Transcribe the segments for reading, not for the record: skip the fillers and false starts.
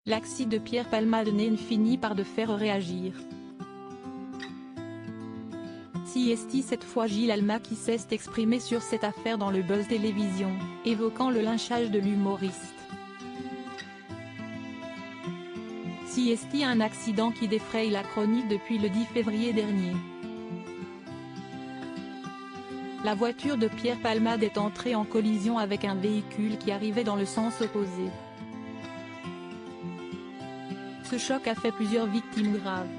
L'accident de Pierre Palmade finit par de faire réagir. CST cette fois Gilles Alma qui s'est exprimé sur cette affaire dans le Buzz Télévision, évoquant le lynchage de l'humoriste. CST un accident qui défraye la chronique depuis le 10 février dernier. La voiture de Pierre Palmade est entrée en collision avec un véhicule qui arrivait dans le sens opposé. Ce choc a fait plusieurs victimes graves.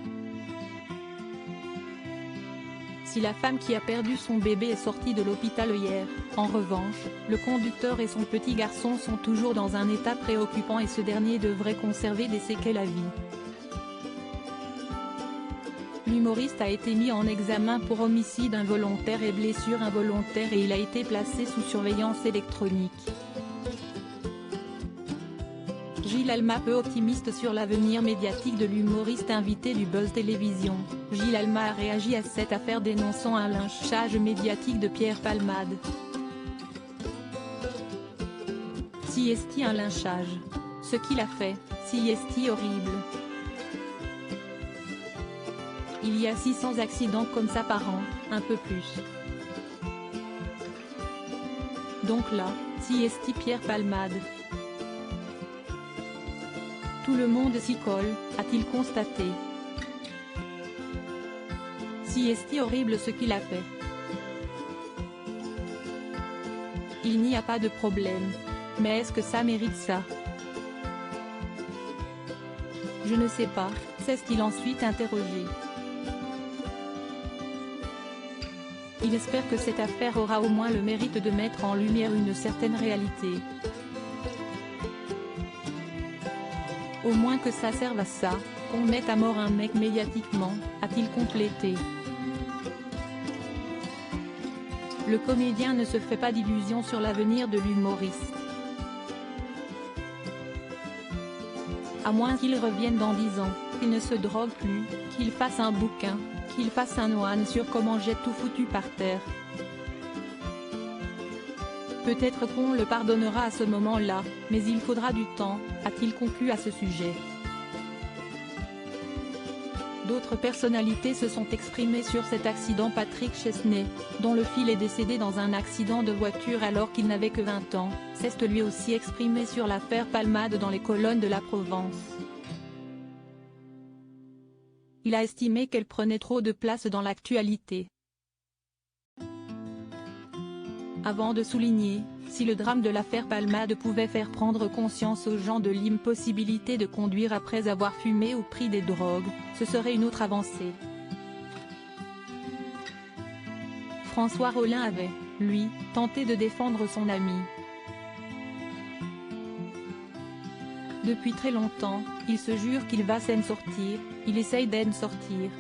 Si la femme qui a perdu son bébé est sortie de l'hôpital hier, en revanche, le conducteur et son petit garçon sont toujours dans un état préoccupant et ce dernier devrait conserver des séquelles à vie. L'humoriste a été mis en examen pour homicide involontaire et blessure involontaire et il a été placé sous surveillance électronique. Gilles Alma peu optimiste sur l'avenir médiatique de l'humoriste invité du Buzz Télévision. Gilles Alma a réagi à cette affaire dénonçant un lynchage médiatique de Pierre Palmade. CST un lynchage. Ce qu'il a fait, CST horrible. Il y a 600 accidents comme ça par an, un peu plus. Donc là, CST Pierre Palmade. Tout le monde s'y colle, a-t-il constaté. CST horrible ce qu'il a fait. Il n'y a pas de problème. Mais est-ce que ça mérite ça? Je ne sais pas, s'est-il ensuite interrogé. Il espère que cette affaire aura au moins le mérite de mettre en lumière une certaine réalité. Au moins que ça serve à ça, qu'on mette à mort un mec médiatiquement, a-t-il complété. Le comédien ne se fait pas d'illusions sur l'avenir de l'humoriste. À moins qu'il revienne dans 10 ans, qu'il ne se drogue plus, qu'il fasse un bouquin, qu'il fasse un one sur comment j'ai tout foutu par terre. Peut-être qu'on le pardonnera à ce moment-là, mais il faudra du temps, a-t-il conclu à ce sujet. D'autres personnalités se sont exprimées sur cet accident. Patrick Chesney, dont le fils est décédé dans un accident de voiture alors qu'il n'avait que 20 ans, s'est lui aussi exprimé sur l'affaire Palmade dans les colonnes de la Provence. Il a estimé qu'elle prenait trop de place dans l'actualité. Avant de souligner, si le drame de l'affaire Palmade pouvait faire prendre conscience aux gens de l'impossibilité de conduire après avoir fumé ou pris des drogues, ce serait une autre avancée. François Rollin avait, lui, tenté de défendre son ami. Depuis très longtemps, il se jure qu'il va s'en sortir, il essaye d'en sortir.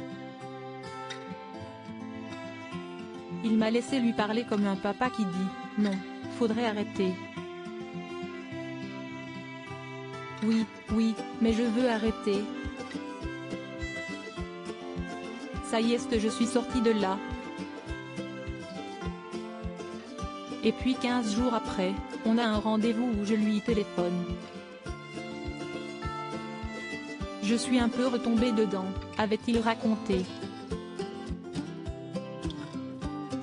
Il m'a laissé lui parler comme un papa qui dit « Non, faudrait arrêter. » Oui, mais je veux arrêter. Ça y est, je suis sorti de là. Et puis 15 jours après, on a un rendez-vous où je lui téléphone. Je suis un peu retombé dedans, avait-il raconté.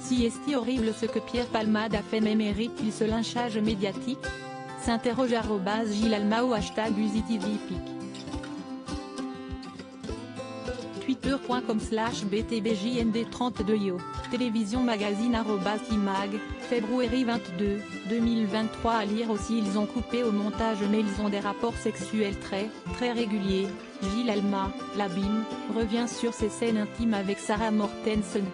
CST horrible ce que Pierre Palmade a fait mais mérite-t-il ce lynchage médiatique? S'interroge @Gilles Alma ou #UziTVPic. Twitter.com/BTBJND32yo, Télévision Magazine @imag, février 22, 2023 À lire aussi ils ont coupé au montage mais ils ont des rapports sexuels très réguliers. Gilles Alma, l'abîme, revient sur ses scènes intimes avec Sarah Mortensen.